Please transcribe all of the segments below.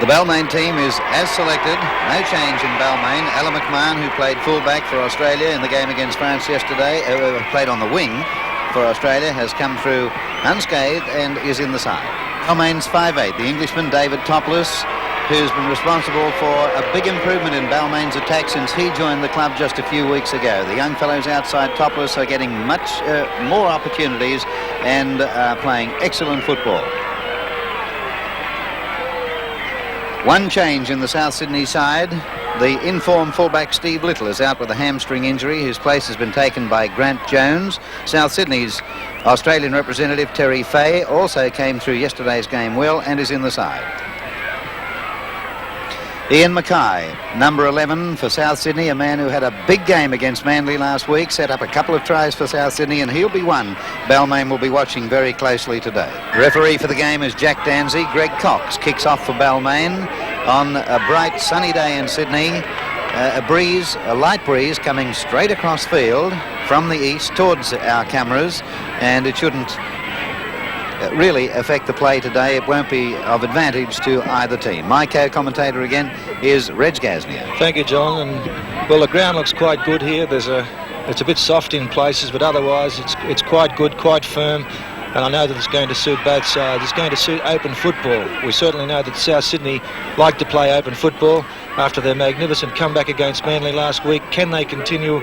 Balmain team is as selected. No change in Balmain. Alan McMahon, who played fullback for Australia in the game against France yesterday, played on the wing for Australia, has come through unscathed and is in the side. Balmain's 5'8", the Englishman David Topless, who's been responsible for a big improvement in Balmain's attack since he joined the club just a few weeks ago. The young fellows outside Topless are getting much more opportunities and playing excellent football. One change in the South Sydney side. The informed fullback Steve Little is out with a hamstring injury. His place has been taken by Grant Jones. South Sydney's Australian representative Terry Fay also came through yesterday's game well and is in the side. Ian Mackay, number 11 for South Sydney, a man who had a big game against Manly last week, set up a couple of tries for South Sydney, and he'll be one Balmain will be watching very closely today. Referee for the game is Jack Danzy. Greg Cox kicks off for Balmain on a bright sunny day in Sydney. A light breeze coming straight across field from the east towards our cameras, and it shouldn't really affect the play today. It won't be of advantage to either team. My co-commentator again is Reg Gasnier. Thank you, John. And well, the ground looks quite good here. It's a bit soft in places, but otherwise it's quite good, quite firm. And I know that it's going to suit both sides. It's going to suit open football. We certainly know that South Sydney like to play open football after their magnificent comeback against Manly last week. Can they continue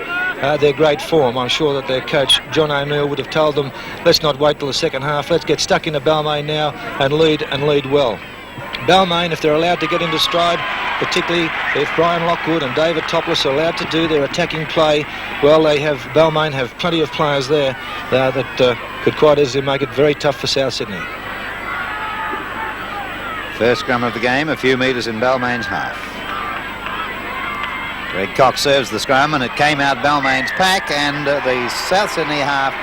their great form? I'm sure that their coach, John O'Neill, would have told them, let's not wait till the second half. Let's get stuck into Balmain now and lead well. Balmain, if they're allowed to get into stride, particularly if Brian Lockwood and David Topless are allowed to do their attacking play, well, Balmain have plenty of players there that could quite easily make it very tough for South Sydney. First scrum of the game, a few metres in Balmain's half. Greg Cox serves the scrum, and it came out Balmain's pack, and the South Sydney half,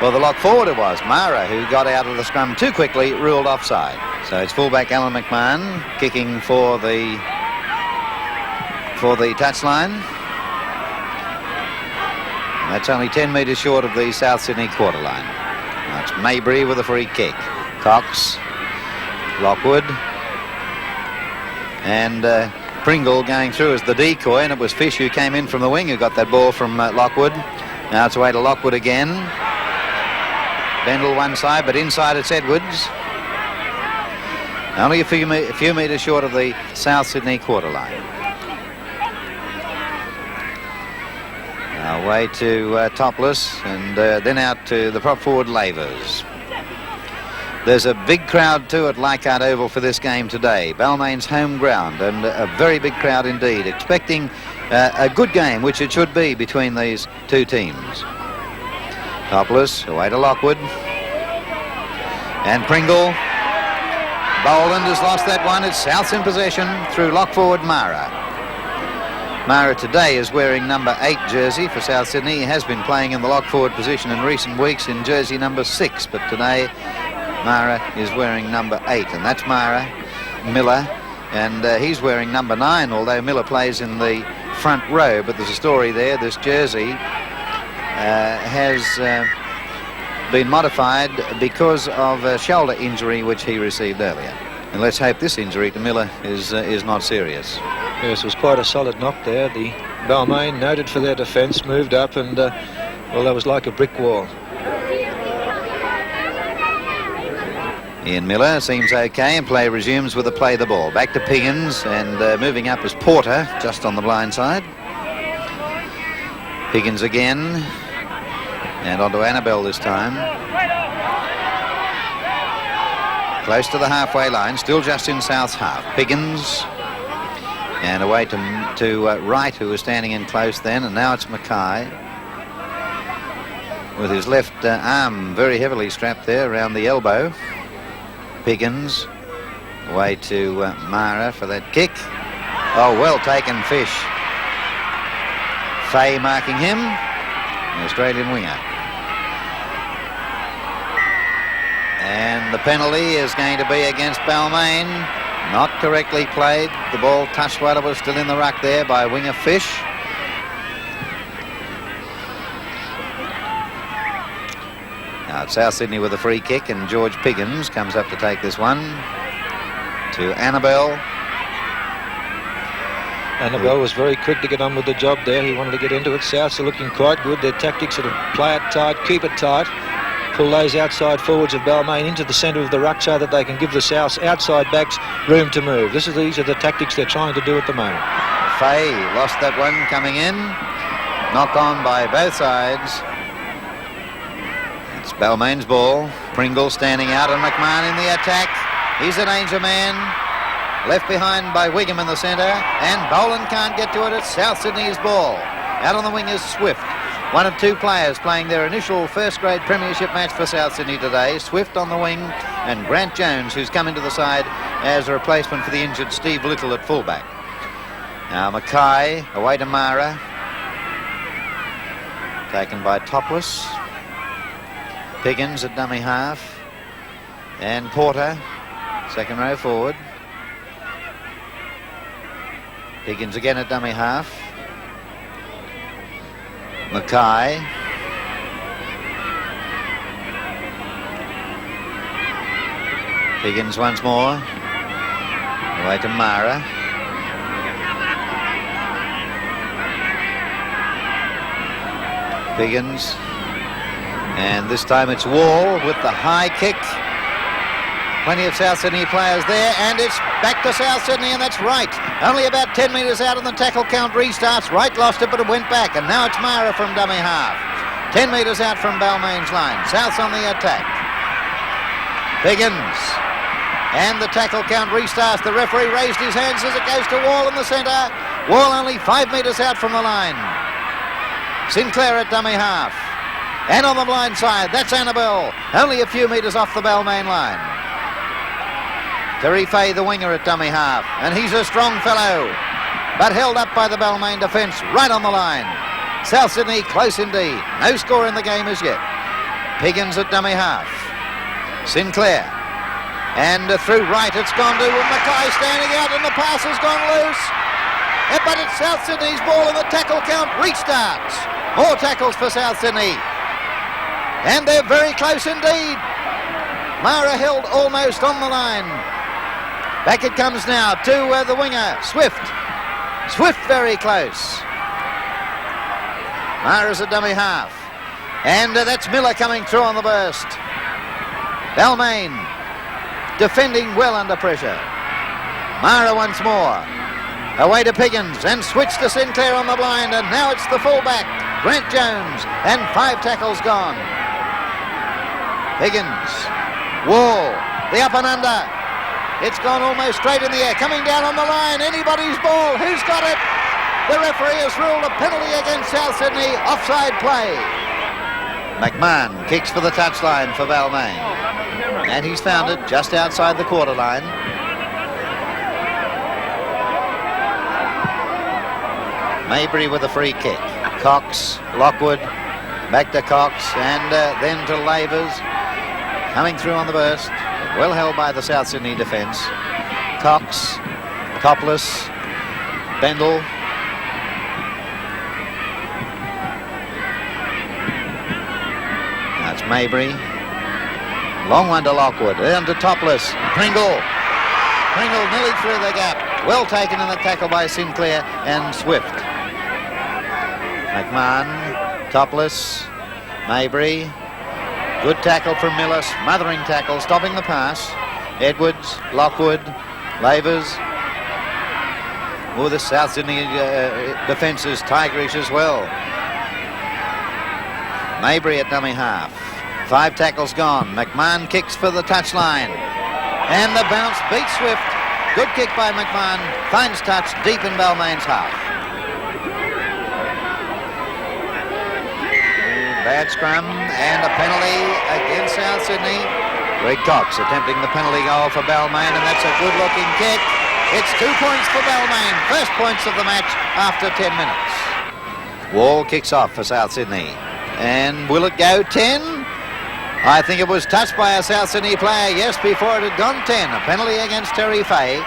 well, the lock forward it was, Mara, who got out of the scrum too quickly, ruled offside. So it's fullback Alan McMahon kicking for the touchline. And that's only 10 metres short of the South Sydney quarter line. That's Maybury with a free kick. Cox, Lockwood, and Pringle going through as the decoy, and it was Fish who came in from the wing who got that ball from Lockwood. Now it's away to Lockwood again. Bendel one side, but inside it's Edwards. Only a few metres short of the South Sydney quarter line. Now away to Topless, and then out to the prop forward Lavers. There's a big crowd too at Leichhardt Oval for this game today. Balmain's home ground, and a very big crowd indeed, expecting a good game, which it should be, between these two teams. Topless away to Lockwood, and Pringle. Boland has lost that one. It's Souths in possession through lock forward Mara. Mara today is wearing number 8 jersey for South Sydney. He has been playing in the lock forward position in recent weeks in jersey number 6, but today Mara is wearing number 8, and that's Mara Miller, and he's wearing number 9, although Miller plays in the front row. But there's a story there. This jersey has been modified because of a shoulder injury which he received earlier, and let's hope this injury to Miller is not serious. Yes, it was quite a solid knock there. The Balmain, noted for their defence, moved up, and well, that was like a brick wall. Ian Miller seems okay, and play resumes with a play the ball. Back to Piggins, and moving up is Porter, just on the blind side. Piggins again, and on to Annabelle this time. Close to the halfway line, still just in South's half. Piggins, and away to Wright, who was standing in close then, and now it's Mackay with his left arm very heavily strapped there around the elbow. Piggins away to Mara for that kick. Oh, well taken, Fish. Fay marking him, the Australian winger. And the penalty is going to be against Balmain. Not correctly played. The ball touched while it was still in the ruck there by winger Fish. Now it's South Sydney with a free kick, and George Piggins comes up to take this one to to Annabelle. Annabelle was very quick to get on with the job there. He wanted to get into it. Souths are looking quite good. Their tactics are to play it tight, keep it tight, pull those outside forwards of Balmain into the centre of the ruck so that they can give the Souths outside backs room to move. These are the tactics they're trying to do at the moment. Fay lost that one coming in. Knock on by both sides. It's Balmain's ball. Pringle standing out and McMahon in the attack. He's a danger man. Left behind by Wigham in the centre, and Boland can't get to it. It's South Sydney's ball. Out on the wing is Swift, one of two players playing their initial first-grade premiership match for South Sydney today. Swift on the wing, and Grant Jones, who's come into the side as a replacement for the injured Steve Little at fullback. Now Mackay away to Mara, taken by Topless. Piggins at dummy half, and Porter, second row forward. Piggins again at dummy half. Mackay. Piggins once more. Away to Mara. Piggins. And this time it's Wall with the high kick. Plenty of South Sydney players there, and it's back to South Sydney, and that's Wright. Only about 10 metres out, and the tackle count restarts. Wright lost it, but it went back, and now it's Mara from dummy half. 10 metres out from Balmain's line. South's on the attack. Piggins. And the tackle count restarts. The referee raised his hands as it goes to Wall in the centre. Wall only 5 metres out from the line. Sinclair at dummy half. And on the blind side, that's Annabelle. Only a few metres off the Balmain line. Terry Fay, the winger at dummy half, and he's a strong fellow, but held up by the Balmain defence right on the line. South Sydney close indeed. No score in the game as yet. Piggins at dummy half. Sinclair. And through right it's gone to Mackay standing out, and the pass has gone loose. But it's South Sydney's ball, and the tackle count restarts. More tackles for South Sydney. And they're very close indeed. Mara held almost on the line. Back it comes now to the winger, Swift. Swift very close. Mara's a dummy half. And that's Miller coming through on the burst. Balmain defending well under pressure. Mara once more. Away to Piggins, and switch to Sinclair on the blind, and now it's the fullback, Grant Jones, and 5 tackles gone. Piggins. Wall. The up and under. It's gone almost straight in the air. Coming down on the line. Anybody's ball. Who's got it? The referee has ruled a penalty against South Sydney. Offside play. McMahon kicks for the touchline for Balmain. And he's found it just outside the quarter line. Mabry with a free kick. Cox, Lockwood, back to Cox, and then to Lavers. Coming through on the burst. Well held by the South Sydney defence. Cox, Topless, Bendel. That's Mabry. Long one to Lockwood. Down to Topless. Pringle. Pringle nearly through the gap. Well taken in the tackle by Sinclair and Swift. McMahon, Topless, Mabry. Good tackle from Miller, smothering tackle, stopping the pass. Edwards, Lockwood, Lavers. Oh, the South Sydney defence is tigerish as well. Mabry at dummy half. 5 tackles gone. McMahon kicks for the touchline. And the bounce beats Swift. Good kick by McMahon. Finds touch deep in Balmain's half. Bad scrum and a penalty against South Sydney. Greg Cox attempting the penalty goal for Balmain, and that's a good-looking kick. It's 2 points for Balmain. First points of the match after 10 minutes. Wall kicks off for South Sydney. And will it go 10? I think it was touched by a South Sydney player, yes, before it had gone 10. A penalty against Terry Fay.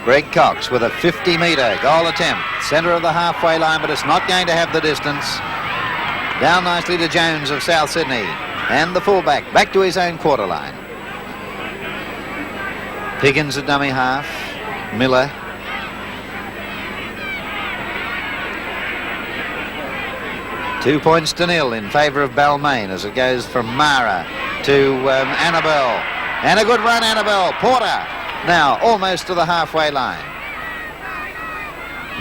Greg Cox with a 50-metre goal attempt. Centre of the halfway line, but it's not going to have the distance. Down nicely to Jones of South Sydney. And the fullback back to his own quarter line. Piggins at dummy half. Miller. $2-0 in favour of Balmain as it goes from Mara to Annabelle. And a good run, Annabelle. Porter now almost to the halfway line.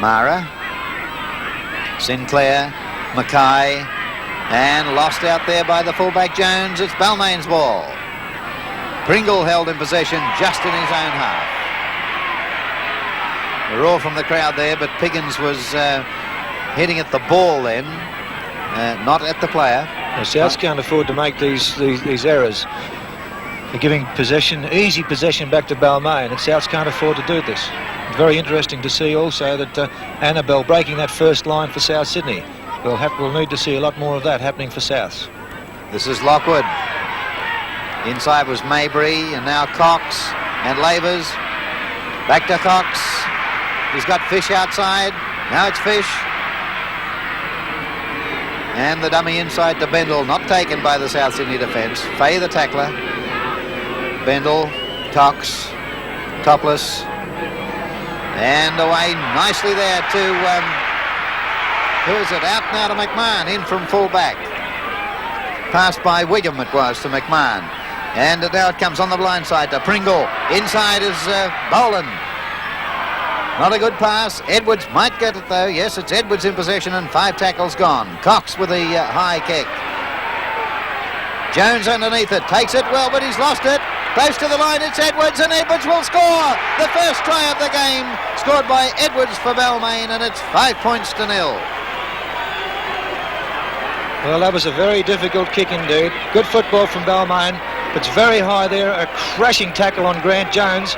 Mara. Sinclair. Mackay. And lost out there by the fullback Jones. It's Balmain's ball. Pringle held in possession just in his own half. A roar from the crowd there, but Piggins was hitting at the ball then, not at the player. Well, Souths can't afford to make these errors. They're giving possession, easy possession back to Balmain, and Souths can't afford to do this. Very interesting to see also that Annabelle breaking that first line for South Sydney. We'll need to see a lot more of that happening for Souths. This is Lockwood. Inside was Maybury, and now Cox and Labors. Back to Cox. He's got Fish outside. Now it's Fish. And the dummy inside to Bendel, not taken by the South Sydney defence. Fay the tackler. Bendel, Cox, topless. And away nicely there to, who is it? Out now to McMahon, in from full back. Passed by Wiggum it was to McMahon. And now it comes on the blind side to Pringle. Inside is Boland. Not a good pass. Edwards might get it though. Yes, it's Edwards in possession and 5 tackles gone. Cox with the high kick. Jones underneath it. Takes it well, but he's lost it. Close to the line, it's Edwards, and Edwards will score. The first try of the game scored by Edwards for Balmain, and it's 5-0. Well, that was a very difficult kick indeed. Good football from Balmain. It's very high there. A crashing tackle on Grant Jones.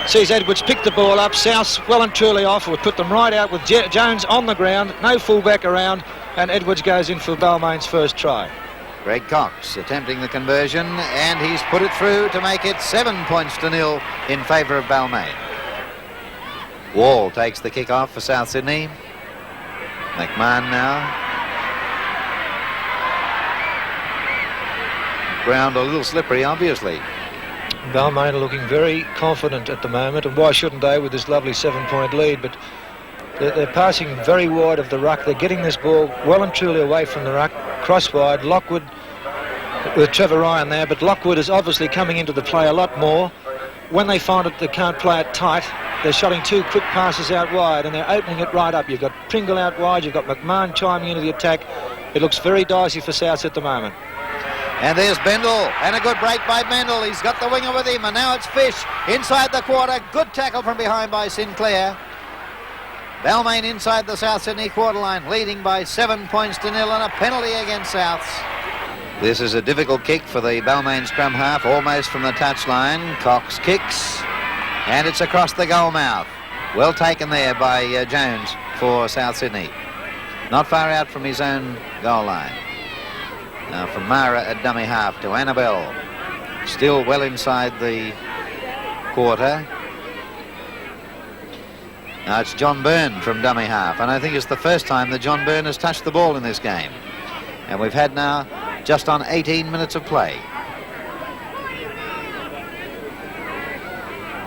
Sees Edwards pick the ball up. South well and truly off. Would put them right out with Jones on the ground. No fullback around. And Edwards goes in for Balmain's first try. Greg Cox attempting the conversion, and he's put it through to make it 7-0 in favour of Balmain. Wall takes the kick off for South Sydney. McMahon now. Ground a little slippery, obviously. Balmain are looking very confident at the moment, and why shouldn't they with this lovely 7-point lead? But they're passing very wide of the ruck. They're getting this ball well and truly away from the ruck, cross wide. Lockwood with Trevor Ryan there, but Lockwood is obviously coming into the play a lot more. When they find it they can't play it tight, they're shotting 2 quick passes out wide, and they're opening it right up. You've got Pringle out wide, you've got McMahon chiming into the attack. It looks very dicey for Souths at the moment. And there's Bendel, and a good break by Bendel. He's got the winger with him, and now it's Fish inside the quarter. Good tackle from behind by Sinclair. Balmain inside the South Sydney quarter line, leading by 7-0 and a penalty against Souths. This is a difficult kick for the Balmain scrum half, almost from the touchline. Cox kicks, and it's across the goal mouth. Well taken there by Jones for South Sydney. Not far out from his own goal line. Now from Mara at dummy half to Annabelle. Still well inside the quarter. Now it's John Byrne from dummy half, and I think it's the first time that John Byrne has touched the ball in this game. And we've had now just on 18 minutes of play.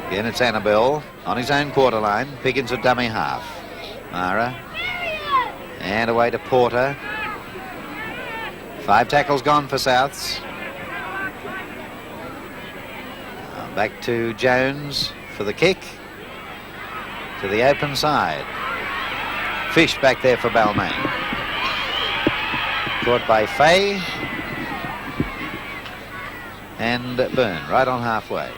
Again it's Annabelle on his own quarter line. Piggins at dummy half. Mara. And away to Porter. 5 tackles gone for Souths. Back to Jones for the kick. To the open side. Fish back there for Balmain. Caught by Fay. And Byrne right on halfway.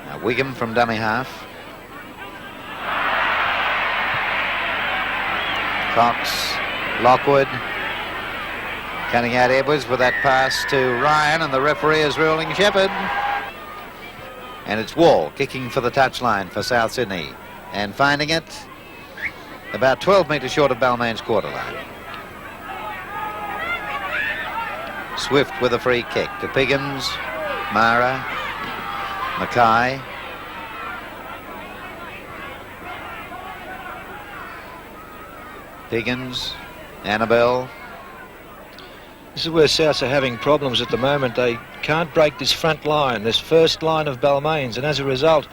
Now Wiggum from dummy half. Cox. Lockwood cutting out Edwards with that pass to Ryan, and the referee is ruling Shepherd. And it's Wall kicking for the touchline for South Sydney, and finding it about 12 metres short of Balmain's quarter line. Swift with a free kick to Piggins, Mara, Mackay. Piggins, Annabelle. This is where Souths are having problems at the moment. They can't break this front line, this first line of Balmain's, and as a result,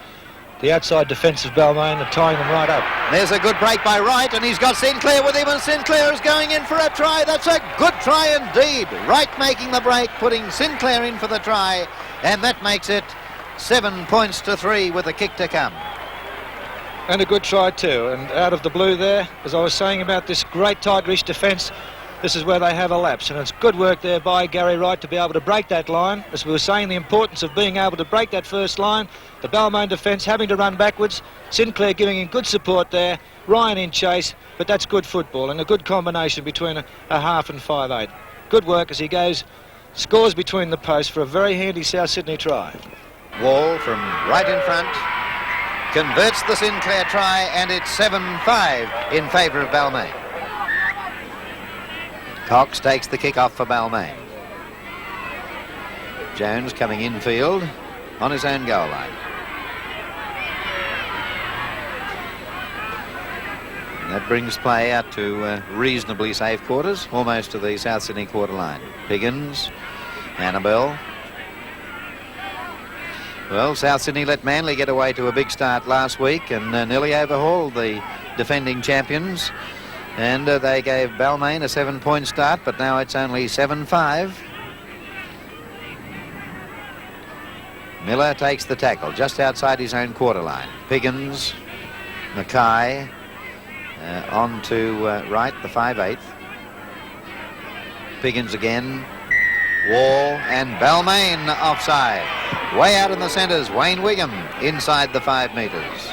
the outside defence of Balmain are tying them right up. There's a good break by Wright, and he's got Sinclair with him, and Sinclair is going in for a try. That's a good try indeed. Wright making the break, putting Sinclair in for the try, and that makes it 7 points to 3 with the kick to come. And a good try too, and out of the blue there, as I was saying about this great Tigerish defence, this is where they have a lapse, and it's good work there by Gary Wright to be able to break that line. As we were saying, the importance of being able to break that first line, the Balmain defence having to run backwards, Sinclair giving him good support there, Ryan in chase, but that's good football and a good combination between a half and 5/8. Good work as he goes, scores between the posts for a very handy South Sydney try. Wall from right in front converts the Sinclair try, and it's 7-5 in favour of Balmain. Cox takes the kick off for Balmain. Jones coming infield on his own goal line. And that brings play out to reasonably safe quarters, almost to the South Sydney quarter line. Higgins, Annabelle. Well, South Sydney let Manly get away to a big start last week and nearly overhauled the defending champions. And they gave Balmain a 7-point start, but now it's only 7-5. Miller takes the tackle just outside his own quarter line. Piggins, Mackay, on to Wright, the 5/8. Piggins again. Wall and Balmain offside. Way out in the centres, Wayne Wigham inside the 5 metres.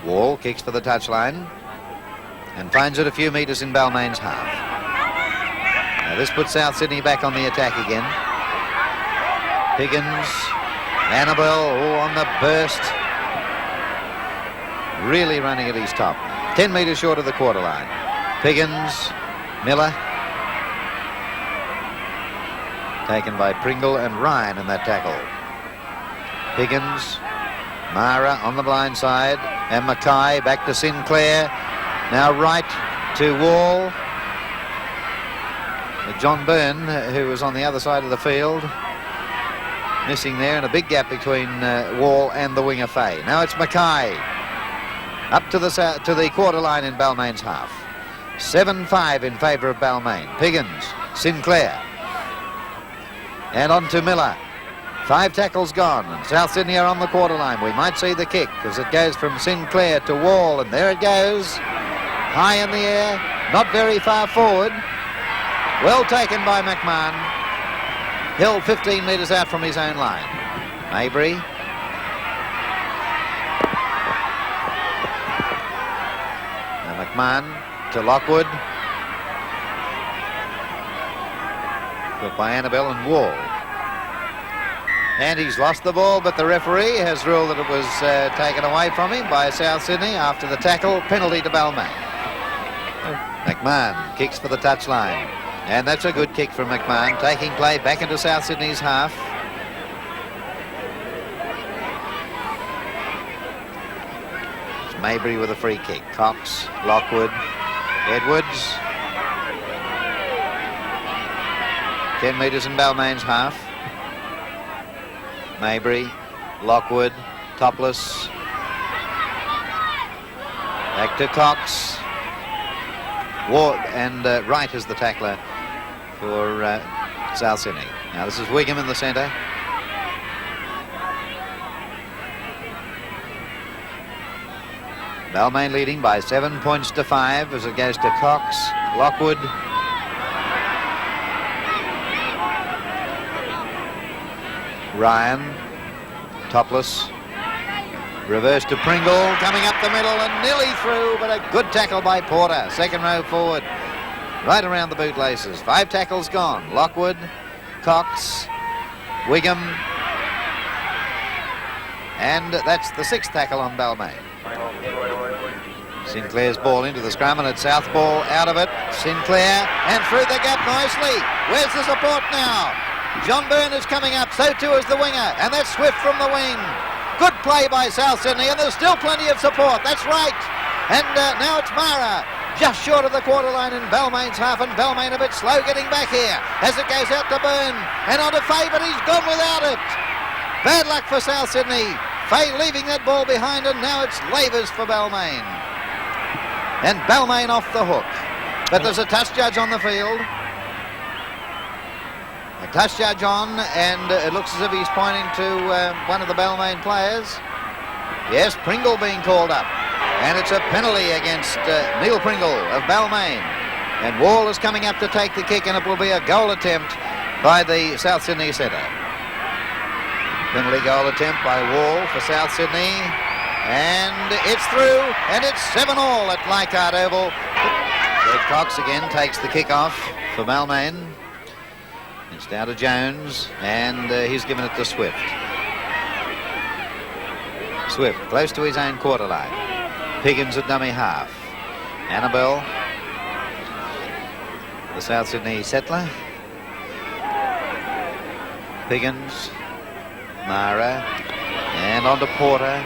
Wall kicks for the touchline and finds it a few metres in Balmain's half. Now this puts South Sydney back on the attack again. Higgins, Annabelle, on the burst. Really running at his top. 10 metres short of the quarter line. Piggins, Miller. Taken by Pringle and Ryan in that tackle. Higgins, Mara on the blind side, and Mackay back to Sinclair. Now Wright to Wall. John Byrne, who was on the other side of the field, missing there, and a big gap between Wall and the winger Fay. Now it's Mackay up to the quarter line in Balmain's half. 7-5 in favour of Balmain. Piggins, Sinclair, and on to Miller. 5 tackles gone, and South Sydney are on the quarter line. We might see the kick as it goes from Sinclair to Wall, and there it goes. High in the air, not very far forward. Well taken by McMahon. Hill 15 metres out from his own line. Mabry. Now McMahon to Lockwood. Got by Annabelle and Wall. And he's lost the ball, but the referee has ruled that it was taken away from him by South Sydney after the tackle. Penalty to Balmain. McMahon kicks for the touchline. And that's a good kick from McMahon, taking play back into South Sydney's half. It's Mabry with a free kick. Cox, Lockwood, Edwards. 10 metres in Balmain's half. Mabry, Lockwood, topless. Back to Cox. Ward and Wright is the tackler for South Sydney. Now this is Wigham in the centre. Balmain leading by 7 points to 5 as it goes to Cox, Lockwood. Ryan, topless. Reverse to Pringle, coming up the middle and nearly through, but a good tackle by Porter. Second row forward, right around the bootlaces. 5 tackles gone. Lockwood, Cox, Wigham, and that's the 6th tackle on Balmain. Sinclair's ball into the scrum, and it's South ball out of it. Sinclair, and through the gap nicely. Where's the support now? John Byrne is coming up, so too is the winger, and that's Swift from the wing. Good play by South Sydney, and there's still plenty of support. That's right. And now it's Mara just short of the quarter line in Balmain's half, and Balmain a bit slow getting back here as it goes out to Byrne and on to Fay, but he's gone without it. Bad luck for South Sydney. Fay leaving that ball behind, and now it's Lavers for Balmain. And Balmain off the hook. But there's a touch judge on the field. A touch judge on, and it looks as if he's pointing to one of the Balmain players. Yes, Pringle being called up. And it's a penalty against Neil Pringle of Balmain. And Wall is coming up to take the kick, and it will be a goal attempt by the South Sydney centre. Penalty goal attempt by Wall for South Sydney. And it's through, and it's 7-all at Leichhardt Oval. Greg Cox again takes the kick off for Balmain. It's down to Jones, and he's given it to Swift. Swift close to his own quarter line. Piggins at dummy half. Annabelle, the South Sydney settler. Piggins, Mara, and on to Porter.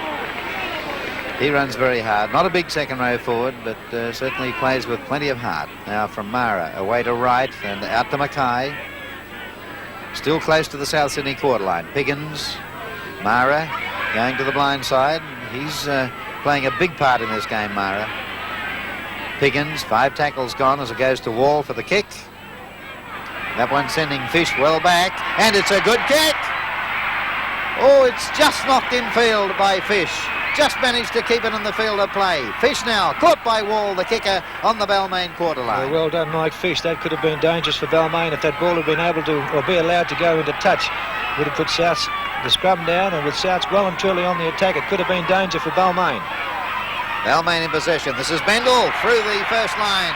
He runs very hard. Not a big second row forward, but certainly plays with plenty of heart. Now from Mara, away to right and out to Mackay. Still close to the South Sydney quarter line. Piggins, Mara going to the blind side. He's playing a big part in this game, Mara. Piggins, 5 tackles gone as it goes to Wall for the kick. That one sending Fish well back, and it's a good kick. Oh, it's just knocked in field by Fish. Just managed to keep it in the field of play. Fish now caught by Wall, the kicker, on the Balmain quarter line. Well done, Mike Fish. That could have been dangerous for Balmain if that ball had been able to, or be allowed to go into touch. Would have put South's the scrum down, and with South's well and truly on the attack, it could have been danger for Balmain. Balmain in possession. This is Bendel through the first line.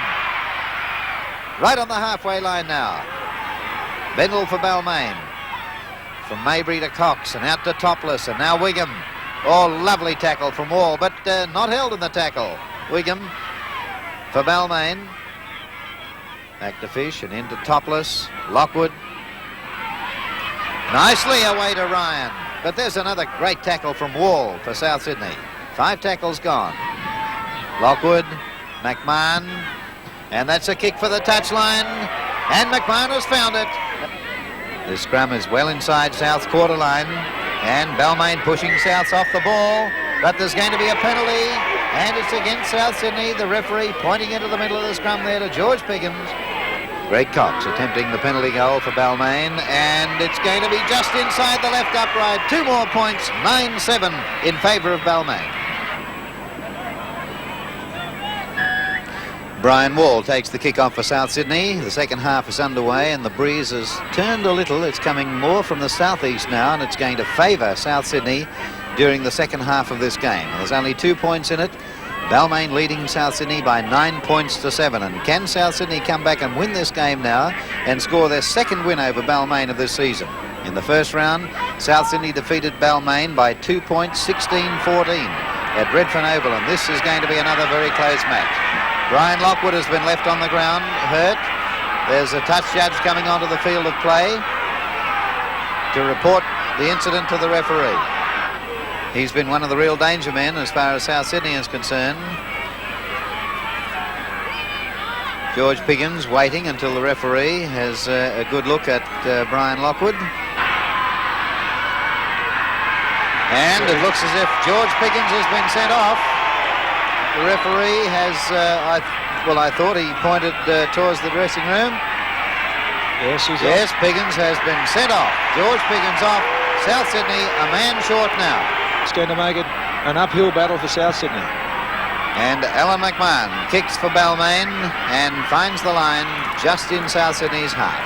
Right on the halfway line now. Bendel for Balmain. From Mabry to Cox and out to Topless, and now Wigham. Oh, lovely tackle from Wall, but not held in the tackle. Wigham for Balmain. Back to Fish and into Topless. Lockwood. Nicely away to Ryan. But there's another great tackle from Wall for South Sydney. 5 tackles gone. Lockwood, McMahon, and that's a kick for the touchline. And McMahon has found it. The scrum is well inside South's quarter line. And Balmain pushing South's off the ball, but there's going to be a penalty, and it's against South Sydney. The referee pointing into the middle of the scrum there to George Piggins. Greg Cox attempting the penalty goal for Balmain, and it's going to be just inside the left upright. 2 more points, 9-7 in favour of Balmain. Brian Wall takes the kick off for South Sydney. The second half is underway and the breeze has turned a little. It's coming more from the southeast now, and it's going to favour South Sydney during the second half of this game. There's only 2 points in it. Balmain leading South Sydney by 9 points to 7. And can South Sydney come back and win this game now and score their second win over Balmain of this season? In the first round, South Sydney defeated Balmain by 2 points, 16-14 at Redfern Oval, and this is going to be another very close match. Brian Lockwood has been left on the ground, hurt. There's a touch judge coming onto the field of play to report the incident to the referee. He's been one of the real danger men as far as South Sydney is concerned. George Piggins waiting until the referee has a good look at Brian Lockwood. And it looks as if George Piggins has been sent off. The referee has, I thought he pointed towards the dressing room. Yes, Piggins has been sent off. George Piggins off. South Sydney a man short now. It's going to make it an uphill battle for South Sydney. And Alan McMahon kicks for Balmain and finds the line just in South Sydney's half.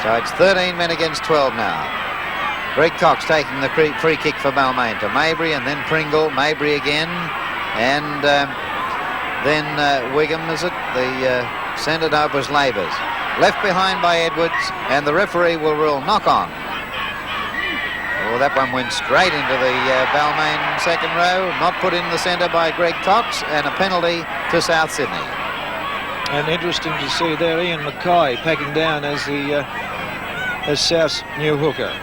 So it's 13 men against 12 now. Greg Cox taking the free kick for Balmain to Mabry and then Pringle, Mabry again, and then Wigham, is it? The centre up was Lavers. Left behind by Edwards, and the referee will rule knock on. Oh, that one went straight into the Balmain second row, not put in the centre by Greg Cox, and a penalty to South Sydney. And interesting to see there Ian Mackay packing down as South's new hooker.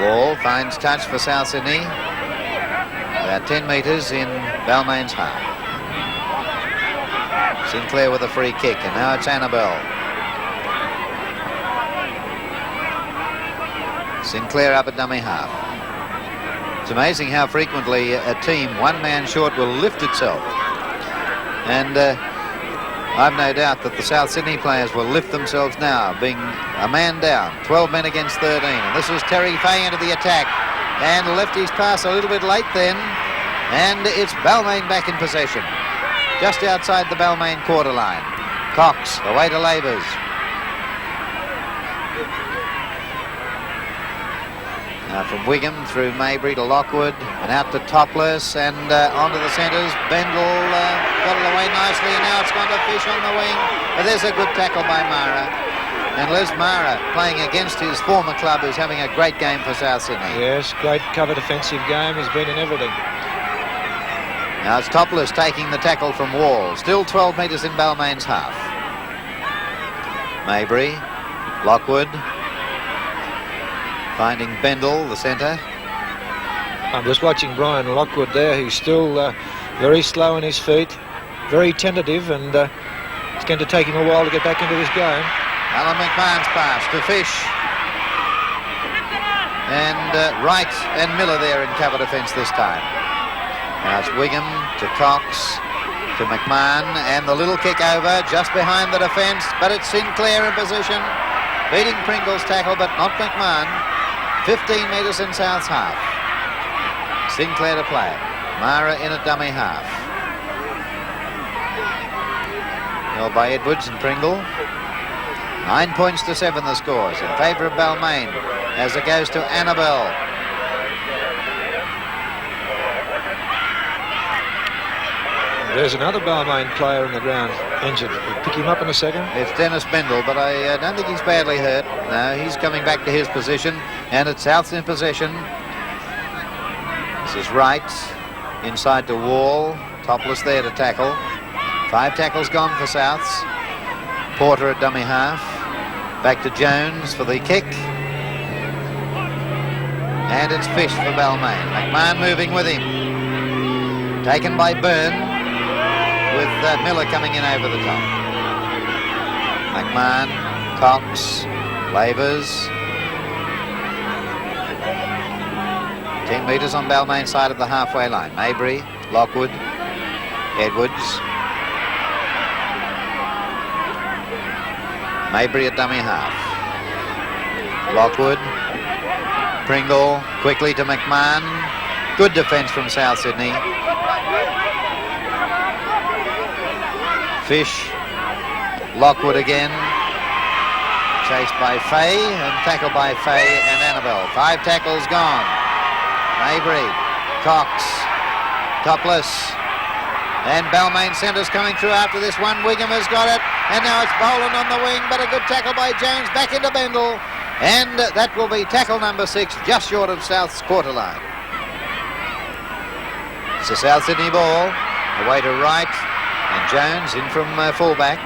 Wall finds touch for South Sydney. About 10 metres in Balmain's half. Sinclair with a free kick, and now it's Annabelle. Sinclair up at dummy half. It's amazing how frequently a team one man short will lift itself. And I've no doubt that the South Sydney players will lift themselves now, being a man down, 12 men against 13. And this is Terry Fay into the attack, and left his pass a little bit late then, and it's Balmain back in possession, just outside the Balmain quarter line. Cox away to Labors. Now from Wigham through Maybury to Lockwood and out to Topless and onto the centres. Bendel got it away nicely, and now it's gone to Fish on the wing. But there's a good tackle by Mara. And Les Mara, playing against his former club, is having a great game for South Sydney. Yes, great cover defensive game. He's been in everything. Now it's Topless taking the tackle from Wall. Still 12 metres in Balmain's half. Maybury, Lockwood, finding Bendel, the centre. I'm just watching Brian Lockwood there. He's still very slow on his feet, very tentative, and it's going to take him a while to get back into this game. Alan McMahon's pass to Fish. And Wright and Miller there in cover defence this time. Now it's Wigham to Cox to McMahon, and the little kick over just behind the defence, but it's Sinclair in position, beating Pringle's tackle, but not McMahon. 15 metres in South's half. Sinclair to play. Mara in at dummy half. Held by Edwards and Pringle. 9 points to 7 the scores in favour of Balmain as it goes to Annabelle. There's another Balmain player on the ground injured. We'll pick him up in a second. It's Dennis Bendel, but I don't think he's badly hurt. No, he's coming back to his position, and it's South's in possession. This is Wright inside to Wall. Topless there to tackle. 5 tackles gone for Souths. Porter at dummy half. Back to Jones for the kick. And it's Fish for Balmain. McMahon moving with him. Taken by Byrne, with Miller coming in over the top. McMahon, Cox, Labors. 10 metres on Balmain's side of the halfway line. Maybury, Lockwood, Edwards. Maybury at dummy half. Lockwood, Pringle, quickly to McMahon. Good defence from South Sydney. Fish, Lockwood again, chased by Fay and tackled by Fay and Annabelle. 5 tackles gone. Maybury, Cox, Topless, and Balmain centres coming through after this one. Wigham has got it, and now it's Boland on the wing, but a good tackle by Jones back into Bendel, and that will be tackle number 6, just short of South's quarter line. It's a South Sydney ball, away to Wright. And Jones in from fullback.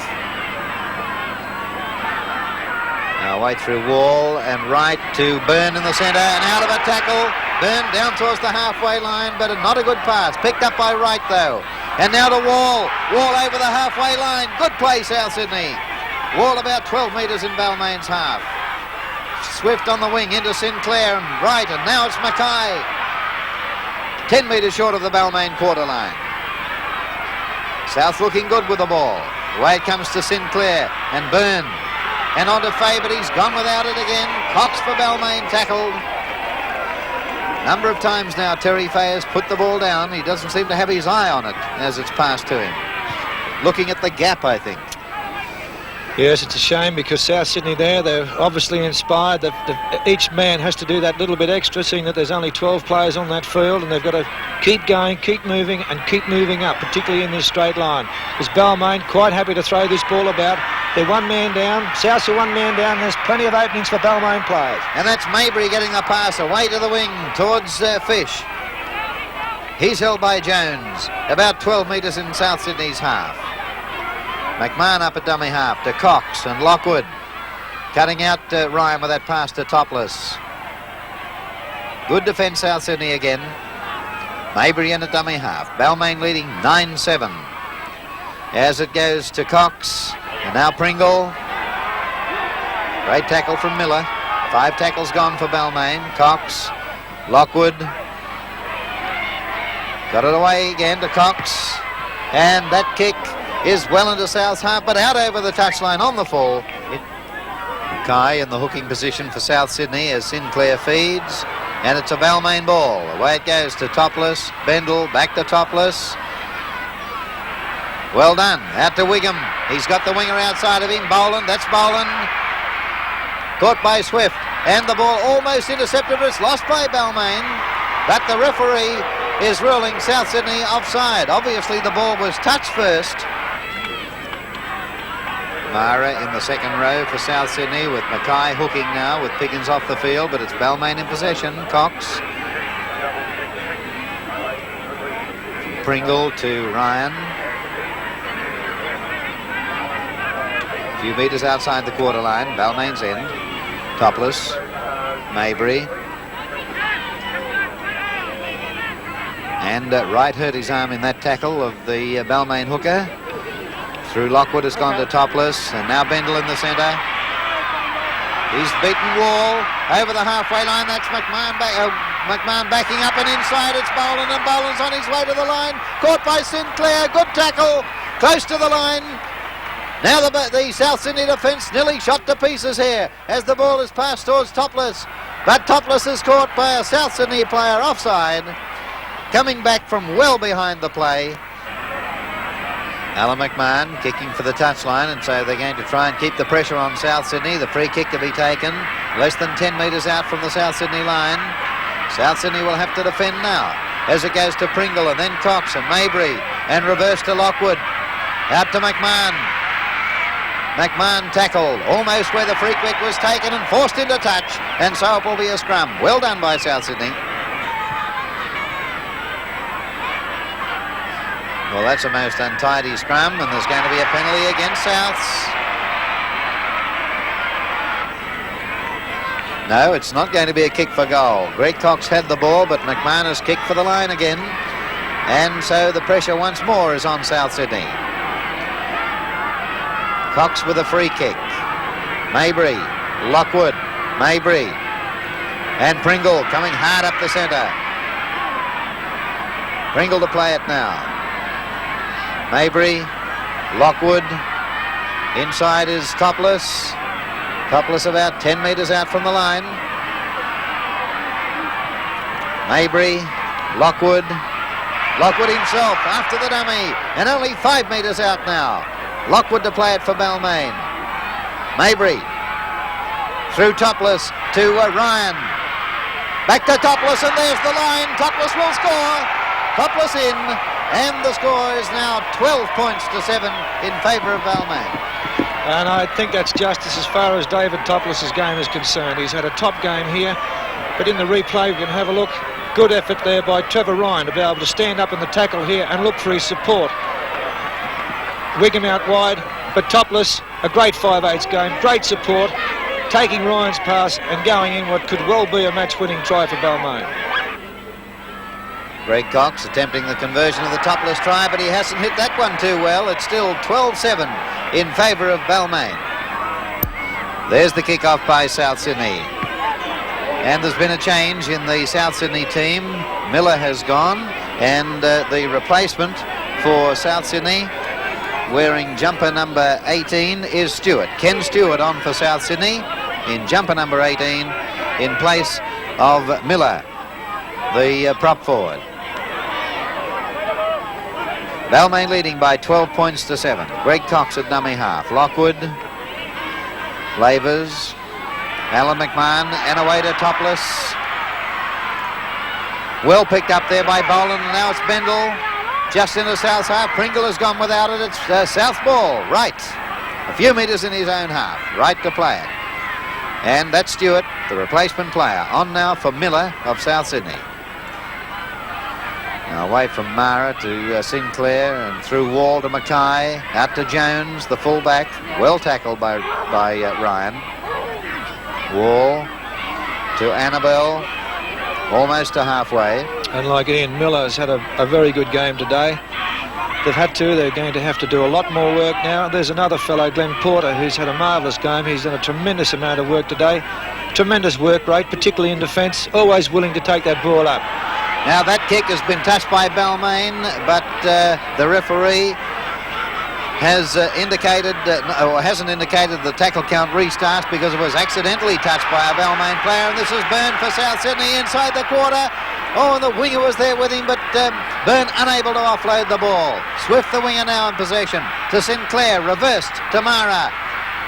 Now away through Wall and Wright to Byrne in the centre, and out of a tackle. Byrne down towards the halfway line, but not a good pass. Picked up by Wright though. And now to Wall. Wall over the halfway line. Good play, South Sydney. Wall about 12 metres in Balmain's half. Swift on the wing into Sinclair and Wright, and now it's Mackay. 10 metres short of the Balmain quarter line. South looking good with the ball. Away it comes to Sinclair and Byrne. And on to Fay, but he's gone without it again. Cox for Balmain, tackled. Number of times now Terry Fay has put the ball down. He doesn't seem to have his eye on it as it's passed to him. Looking at the gap, I think. Yes, it's a shame because South Sydney there, they're obviously inspired that each man has to do that little bit extra, seeing that there's only 12 players on that field, and they've got to keep going, keep moving, and keep moving up, particularly in this straight line. Is Balmain quite happy to throw this ball about? They're 1 man down. Souths are 1 man down. There's plenty of openings for Balmain players. And that's Maybury getting the pass away to the wing towards Fish. He's held by Jones, about 12 metres in South Sydney's half. McMahon up at dummy half to Cox and Lockwood. Cutting out Ryan with that pass to Topless. Good defence, South Sydney again. Mabry in at dummy half. Balmain leading 9-7. As it goes to Cox. And now Pringle. Great tackle from Miller. 5 tackles gone for Balmain. Cox. Lockwood. Got it away again to Cox. And that kick is well into South's half, but out over the touchline on the fall. Mackay in the hooking position for South Sydney as Sinclair feeds. And it's a Balmain ball. Away it goes to Topless. Bendel back to Topless. Well done. Out to Wigham. He's got the winger outside of him. Boland. That's Boland. Caught by Swift. And the ball almost intercepted. It's lost by Balmain. But the referee is ruling South Sydney offside. Obviously the ball was touched first. Mara in the second row for South Sydney with Mackay hooking now with Piggins off the field, but it's Balmain in possession. Cox. Pringle to Ryan. A few metres outside the quarter line. Balmain's end. Topless. Mabry. And Wright hurt his arm in that tackle of the Balmain hooker. Through Lockwood has gone to Topless, and now Bendel in the centre. He's beaten Wall over the halfway line. That's McMahon backing up and inside. It's Boland, and Boland's on his way to the line. Caught by Sinclair. Good tackle. Close to the line. Now the South Sydney defence nearly shot to pieces here as the ball is passed towards Topless. But Topless is caught by a South Sydney player offside. Coming back from well behind the play. Alan McMahon kicking for the touchline, and so they're going to try and keep the pressure on South Sydney. The free kick to be taken less than 10 metres out from the South Sydney line. South Sydney will have to defend now as it goes to Pringle and then Cox and Mabry and reverse to Lockwood. Out to McMahon. McMahon tackled almost where the free kick was taken and forced into touch, and so it will be a scrum. Well done by South Sydney. Well, that's a most untidy scrum, and there's going to be a penalty against Souths. No, it's not going to be a kick for goal. Greg Cox had the ball, but McMahon has kicked for the line again. And so the pressure once more is on South Sydney. Cox with a free kick. Mabry, Lockwood, Mabry. And Pringle coming hard up the centre. Pringle to play it now. Mabry, Lockwood, inside is Topless. Topless about 10 metres out from the line. Mabry, Lockwood, Lockwood himself after the dummy, and only 5 metres out now. Lockwood to play it for Balmain. Mabry, through Topless to Ryan. Back to Topless, and there's the line. Topless will score. Topless in. And the score is now 12 points to 7 in favour of Balmain. And I think that's justice as far as David Topless's game is concerned. He's had a top game here, but in the replay we can have a look. Good effort there by Trevor Ryan to be able to stand up in the tackle here and look for his support. Wigham out wide, but Topless, a great 5/8 game, great support, taking Ryan's pass and going in what could well be a match-winning try for Balmain. Greg Cox attempting the conversion of the Topless try, but he hasn't hit that one too well. It's still 12-7 in favour of Balmain. There's the kick-off by South Sydney. And there's been a change in the South Sydney team. Miller has gone, and the replacement for South Sydney, wearing jumper number 18, is Stewart. Ken Stewart on for South Sydney in jumper number 18 in place of Miller, the prop forward. Balmain leading by 12 points to 7. Greg Cox at dummy half. Lockwood, Lavers, Alan McMahon, and away to Topless. Well picked up there by Boland, and now it's Bendel. Just into South's half. Pringle has gone without it. It's South ball. Right. A few metres in his own half. Right to play it. And that's Stewart, the replacement player. On now for Miller of South Sydney. Now away from Mara to Sinclair, and through Wall to Mackay. Out to Jones, the fullback. Well tackled by Ryan. Wall to Annabelle. Almost to halfway. And like Ian Miller has had a very good game today. They're going to have to do a lot more work now. There's another fellow, Glenn Porter, who's had a marvellous game. He's done a tremendous amount of work today. Tremendous work rate, particularly in defence. Always willing to take that ball up. Now that kick has been touched by Balmain, but the referee has hasn't indicated the tackle count restarts because it was accidentally touched by a Balmain player, and this is Byrne for South Sydney inside the quarter. Oh, and the winger was there with him, but Byrne unable to offload the ball. Swift, the winger, now in possession to Sinclair, reversed to Mara.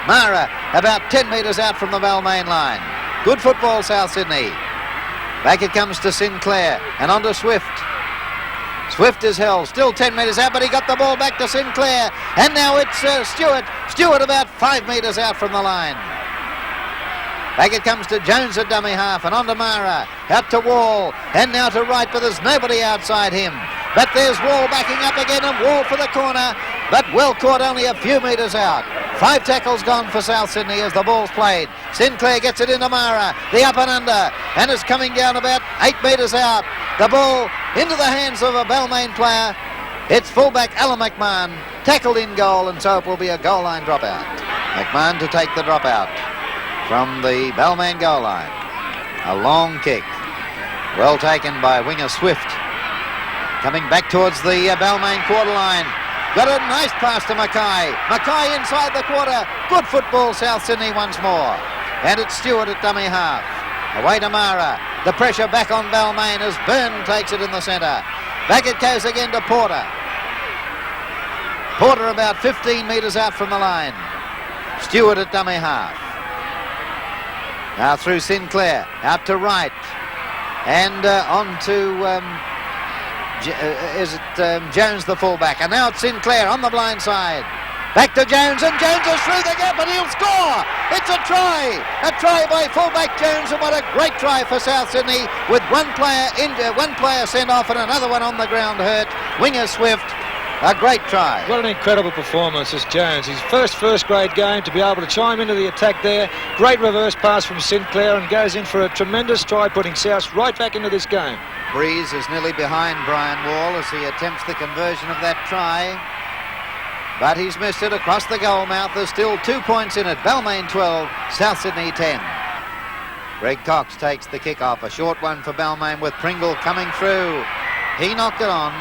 Mara about 10 metres out from the Balmain line. Good football, South Sydney. Back it comes to Sinclair and on to Swift. Swift is held, still 10 metres out, but he got the ball back to Sinclair. And now it's Stewart. Stewart about 5 metres out from the line. Back it comes to Jones at dummy half and on to Mara. Out to Wall and now to Wright, but there's nobody outside him. But there's Wall backing up again and Wall for the corner, but well caught only a few metres out. 5 tackles gone for South Sydney as the ball's played. Sinclair gets it into Mara, the up and under, and is coming down about 8 metres out. The ball into the hands of a Balmain player. It's fullback Alan McMahon, tackled in goal, and so it will be a goal line dropout. McMahon to take the dropout from the Balmain goal line. A long kick, well taken by winger Swift. Coming back towards the Balmain quarter line. Got a nice pass to Mackay. Mackay inside the quarter. Good football, South Sydney once more. And it's Stewart at dummy half. Away to Mara. The pressure back on Balmain as Byrne takes it in the centre. Back it goes again to Porter. Porter about 15 metres out from the line. Stewart at dummy half. Now through Sinclair. Out to Wright. And on to... Jones the fullback, and now it's Sinclair on the blind side. Back to Jones, and Jones is through the gap and he'll score. It's a try by fullback Jones, and what a great try for South Sydney with one player sent off and another one on the ground hurt. Winger Swift, a great try. What an incredible performance as Jones. His first grade game to be able to chime into the attack there. Great reverse pass from Sinclair and goes in for a tremendous try, putting South right back into this game. Breeze is nearly behind Brian Wall as he attempts the conversion of that try. But he's missed it across the goal mouth. There's still 2 points in it. Balmain 12, South Sydney 10. Greg Cox takes the kick off. A short one for Balmain with Pringle coming through. He knocked it on.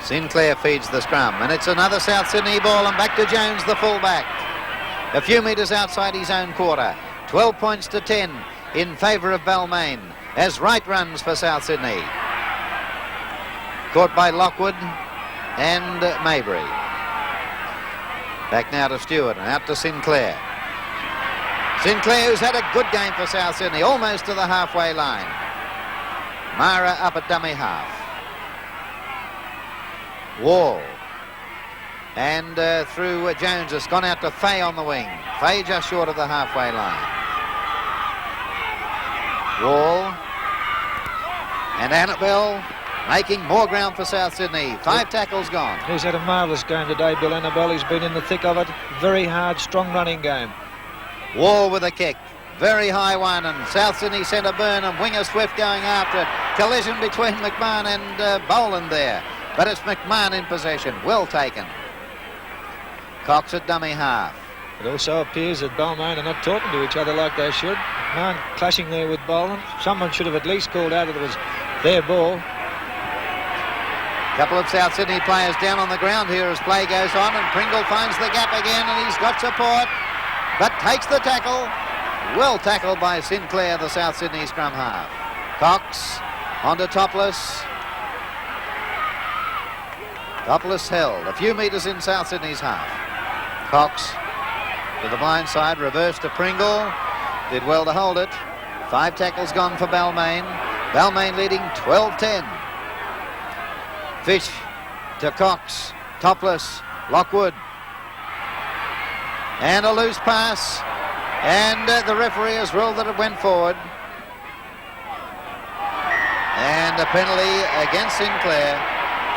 Sinclair feeds the scrum, and it's another South Sydney ball, and back to Jones, the fullback. A few metres outside his own quarter. 12 points to 10 in favour of Balmain as Wright runs for South Sydney. Caught by Lockwood and Mabry. Back now to Stewart and out to Sinclair. Sinclair, who's had a good game for South Sydney, almost to the halfway line. Mara up at dummy half. Wall. And through Jones has gone out to Fay on the wing. Fay just short of the halfway line. Wall. And Annabelle making more ground for South Sydney. 5 tackles gone. He's had a marvellous game today, Bill Annabelle. He's been in the thick of it. Very hard, strong running game. Wall with a kick. Very high one, and South Sydney centre Byrne and winger Swift going after it. Collision between McMahon and Boland there. But it's McMahon in possession. Well taken. Cox at dummy half. It also appears that Balmain are not talking to each other like they should. McMahon clashing there with Boland. Someone should have at least called out that it was their ball. Couple of South Sydney players down on the ground here as play goes on, and Pringle finds the gap again, and he's got support, but takes the tackle. Well tackled by Sinclair, the South Sydney scrum half. Cox onto Topless. Topless held a few metres in South Sydney's half. Cox to the blind side, reverse to Pringle. Did well to hold it. 5 tackles gone for Balmain. Balmain leading 12-10. Fish to Cox. Topless. Lockwood. And a loose pass. And the referee has ruled that it went forward. And a penalty against Sinclair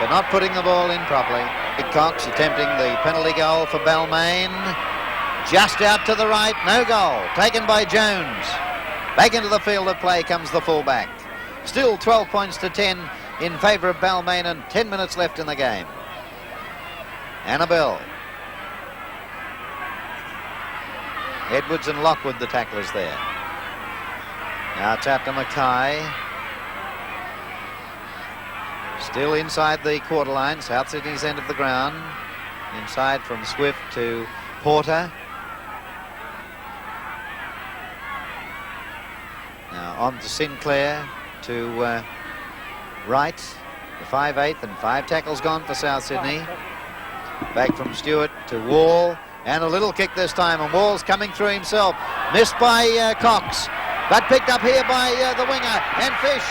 for not putting the ball in properly. Cox attempting the penalty goal for Balmain. Just out to the right, no goal. Taken by Jones. Back into the field of play comes the fullback. Still 12 points to 10 in favour of Balmain and 10 minutes left in the game. Annabelle. Edwards and Lockwood, the tacklers there. Now it's out to Mackay. Still inside the quarter line, South Sydney's end of the ground. Inside from Swift to Porter. Now on to Sinclair to Wright. The 5/8 and 5 tackles gone for South Sydney. Back from Stewart to Wall. And a little kick this time, and Wall's coming through himself. Missed by Cox, but picked up here by the winger. And Fish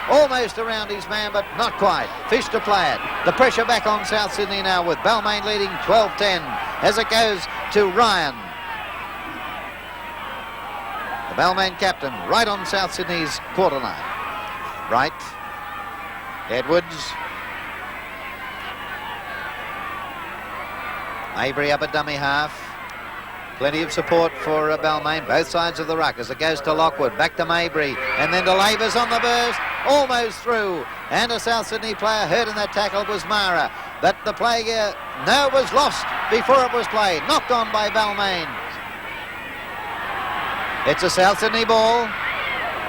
almost around his man, but not quite. Fish to play it. The pressure back on South Sydney now with Balmain leading 12-10 as it goes to Ryan. The Balmain captain right on South Sydney's quarter line. Right. Edwards. Mabry up at dummy half. Plenty of support for Balmain, both sides of the ruck as it goes to Lockwood. Back to Mabry, and then to Labors on the burst. Almost through. And a South Sydney player hurt in that tackle was Mara. But the play was lost before it was played. Knocked on by Balmain. It's a South Sydney ball.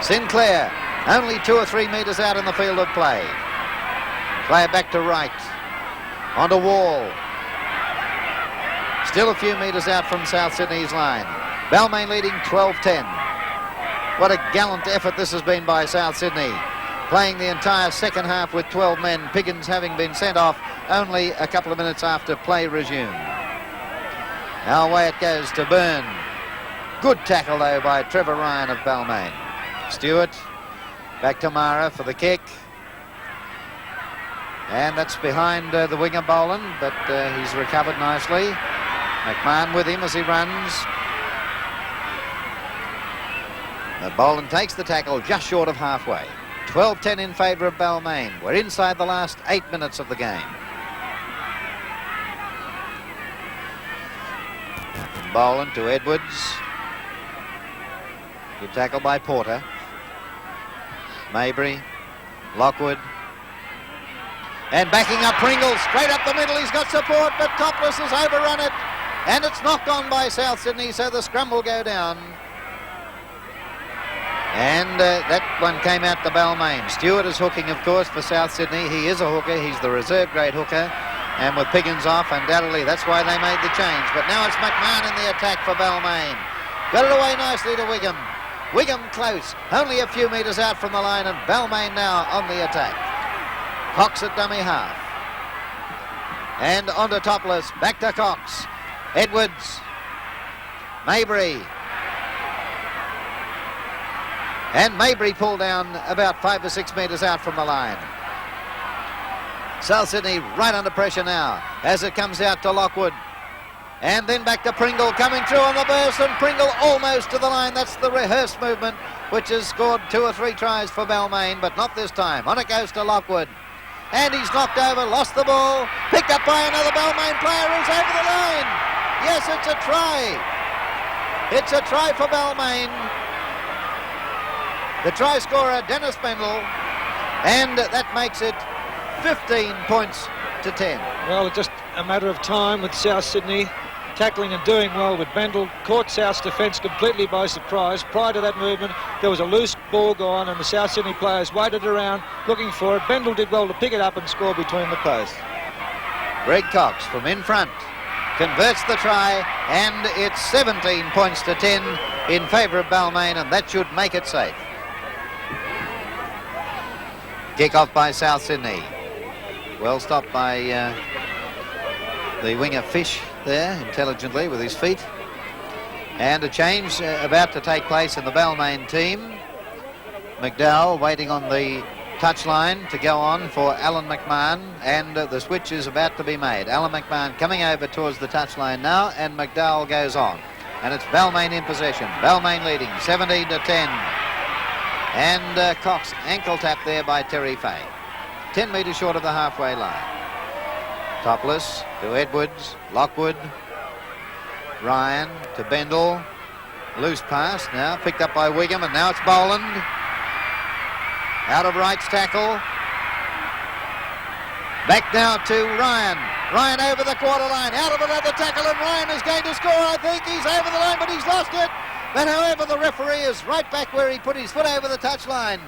Sinclair, only 2 or 3 metres out in the field of play. Play it back to Wright. Onto Wall. Still a few metres out from South Sydney's line. Balmain leading 12-10. What a gallant effort this has been by South Sydney. Playing the entire second half with 12 men. Piggins having been sent off only a couple of minutes after play resumed. Now away it goes to Byrne. Good tackle though by Trevor Ryan of Balmain. Stewart back to Mara for the kick. And that's behind the winger Boland, but he's recovered nicely. McMahon with him as he runs. Boland takes the tackle just short of halfway. 12-10 in favour of Balmain. We're inside the last 8 minutes of the game. From Boland to Edwards. Good tackle by Porter. Mabry. Lockwood. And backing up Pringle. Straight up the middle. He's got support, but Topless has overrun it. And it's knocked on by South Sydney, so the scrum will go down. And that one came out to Balmain. Stewart is hooking, of course, for South Sydney. He is a hooker. He's the reserve grade hooker. And with Piggins off, undoubtedly, that's why they made the change. But now it's McMahon in the attack for Balmain. Got it away nicely to Wigham. Wigham close, only a few metres out from the line, and Balmain now on the attack. Cox at dummy half. And onto Topless, back to Cox. Edwards. Mabry. And Mabry pulled down about 5 or 6 metres out from the line. South Sydney right under pressure now as it comes out to Lockwood. And then back to Pringle coming through on the burst, and Pringle almost to the line. That's the rehearsed movement which has scored 2 or 3 tries for Balmain, but not this time. On it goes to Lockwood. And he's knocked over, lost the ball, picked up by another Balmain player who's over the line. Yes, it's a try. It's a try for Balmain. The try scorer, Dennis Bendel, and that makes it 15 points to 10. Well, it's just a matter of time with South Sydney tackling and doing well with Bendel. Caught South's defence completely by surprise. Prior to that movement, there was a loose ball gone, and the South Sydney players waited around looking for it. Bendel did well to pick it up and score between the posts. Greg Cox from in front converts the try, and it's 17 points to 10 in favour of Balmain, and that should make it safe. Kick off by South Sydney. Well stopped by the winger Fish there, intelligently with his feet. And a change about to take place in the Balmain team. McDowell waiting on the touchline to go on for Alan McMahon, and the switch is about to be made. Alan McMahon coming over towards the touchline now, and McDowell goes on. And it's Balmain in possession. Balmain leading 17 to 10. And Cox ankle tap there by Terry Fay. 10 metres short of the halfway line. Topless to Edwards, Lockwood, Ryan to Bendel. Loose pass now, picked up by Wigham, and now it's Boland. Out of Wright's tackle. Back now to Ryan. Ryan over the quarter line, out of another tackle, and Ryan is going to score. I think he's over the line, but he's lost it. But however, the referee is right back where he put his foot over the touch line.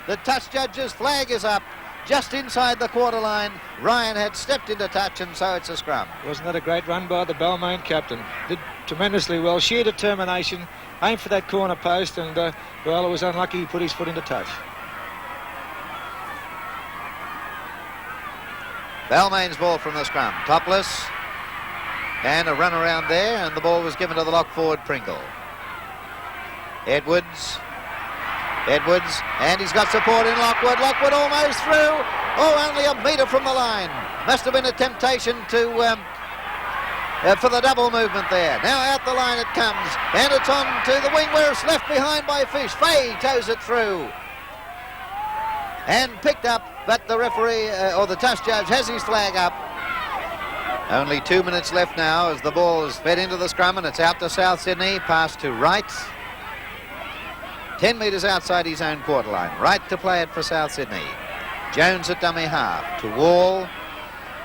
The touch judge's flag is up just inside the quarter line. Ryan had stepped into touch, and so it's a scrum. Wasn't that a great run by the Balmain captain? Did tremendously well, sheer determination, aimed for that corner post, and well, it was unlucky he put his foot into touch. Balmain's ball from the scrum, topless, and a run around there, and the ball was given to the lock forward Pringle. Edwards, and he's got support in Lockwood. Lockwood almost through. Oh, only a metre from the line. Must have been a temptation to for the double movement there. Now out the line it comes, and it's on to the wing where it's left behind by Fish. Fay toes it through and picked up, but the referee or the touch judge has his flag up. Only 2 minutes left now as the ball is fed into the scrum, and it's out to South Sydney. Pass to Wright. 10 metres outside his own quarter line. Right to play it for South Sydney. Jones at dummy half to Wall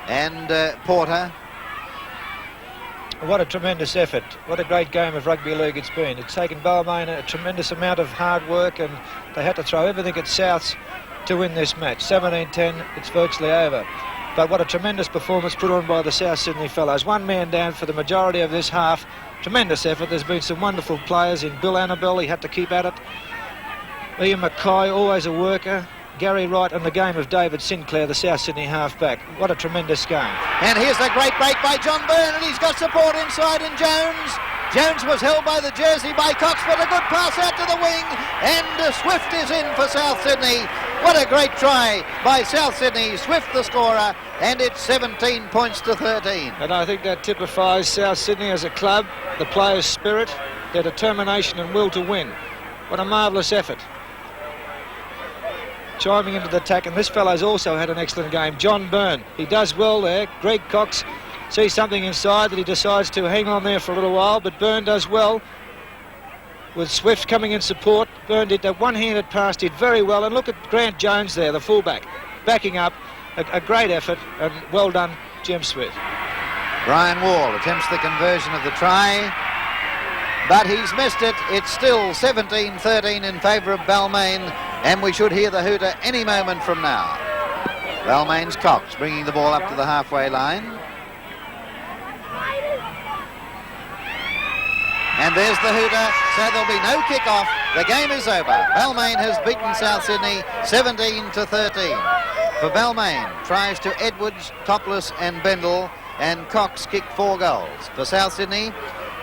and Porter. What a tremendous effort. What a great game of rugby league it's been. It's taken Balmain a tremendous amount of hard work, and they had to throw everything at Souths to win this match. 17-10, it's virtually over. But what a tremendous performance put on by the South Sydney fellows. One man down for the majority of this half. Tremendous effort. There's been some wonderful players in Bill Annabelle. He had to keep at it. Ian Mackay, always a worker. Gary Wright, and the game of David Sinclair, the South Sydney half-back. What a tremendous game. And here's the great break by John Byrne, and he's got support inside, and Jones was held by the jersey by Cox, but a good pass out to the wing, and Swift is in for South Sydney. What a great try by South Sydney. Swift the scorer, and it's 17 points to 13. And I think that typifies South Sydney as a club, the players' spirit, their determination and will to win. What a marvellous effort. Chiming into the attack, and this fellow's also had an excellent game. John Byrne, he does well there. Greg Cox sees something inside that he decides to hang on there for a little while, but Byrne does well. With Swift coming in support, Byrne did that one-handed pass, did very well, and look at Grant Jones there, the fullback, backing up. A great effort, and well done, Jim Swift. Brian Wall attempts the conversion of the try, but he's missed it. It's still 17-13 in favour of Balmain, and we should hear the hooter any moment from now. Balmain's Cox bringing the ball up to the halfway line. And there's the hooter, so there'll be no kick-off. The game is over. Balmain has beaten South Sydney 17-13. For Balmain, tries to Edwards, Topless and Bendel, and Cox kicked 4 goals. For South Sydney,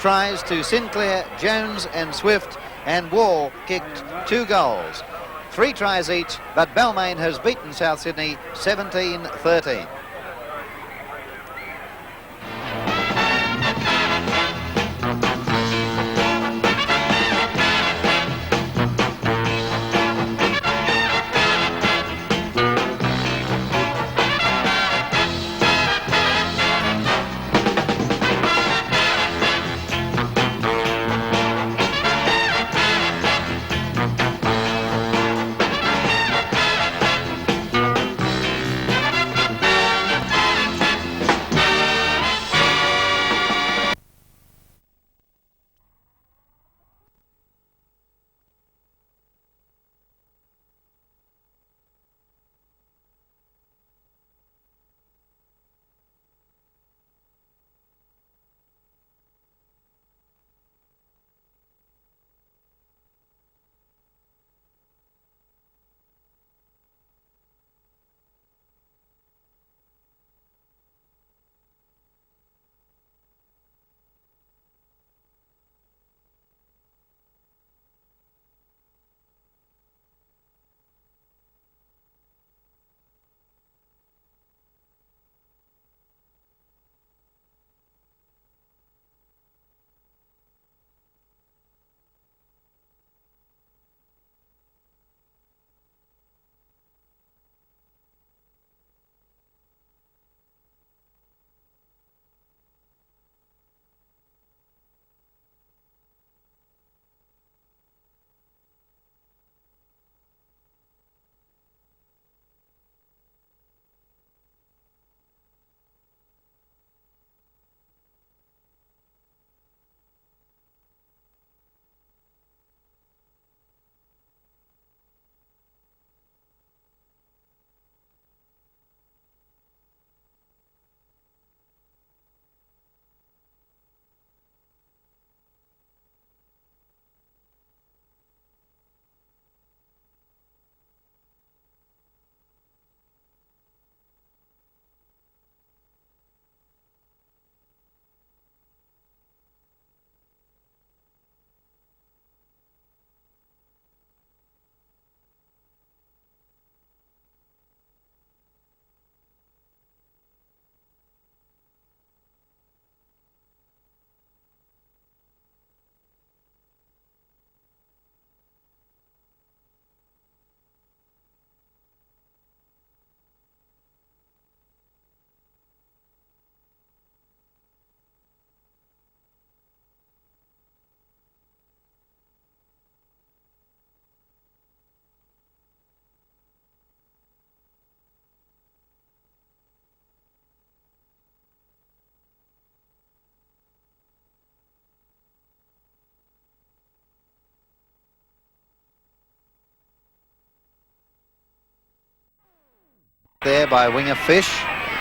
tries to Sinclair, Jones and Swift, and Wall kicked 2 goals. 3 tries each, but Balmain has beaten South Sydney 17-13. there by winger Fish.